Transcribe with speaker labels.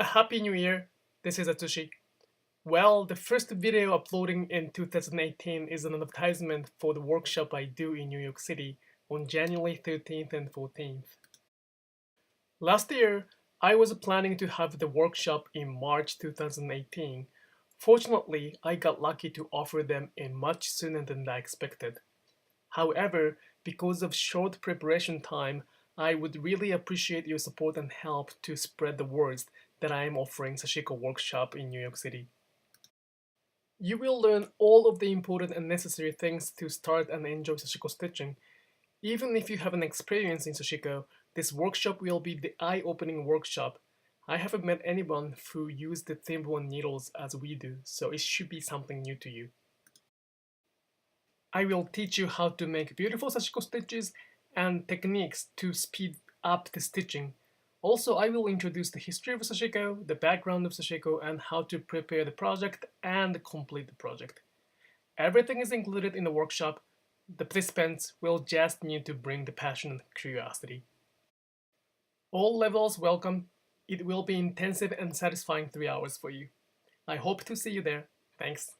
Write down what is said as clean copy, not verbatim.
Speaker 1: A happy new year! This is Atsushi. Well, the first video uploading in 2018 is an advertisement for the workshop I do in New York City on January 13th and 14th. Last year, I was planning to have the workshop in March 2018. Fortunately, I got lucky to offer them in much sooner than I expected. However, because of short preparation time, I would really appreciate your support and help to spread the words that I am offering Sashiko workshop in New York City. You will learn all of the important and necessary things to start and enjoy Sashiko stitching. Even if you have an experience in Sashiko, this workshop will be the eye-opening workshop. I haven't met anyone who used the thimble and needles as we do, so it should be something new to you. I will teach you how to make beautiful Sashiko stitches and techniques to speed up the stitching. Also, I will introduce the history of Sashiko, the background of Sashiko, and how to prepare the project and complete the project. Everything is included in the workshop. The participants will just need to bring the passion and curiosity. All levels welcome. It will be intensive and satisfying 3 hours for you. I hope to see you there. Thanks.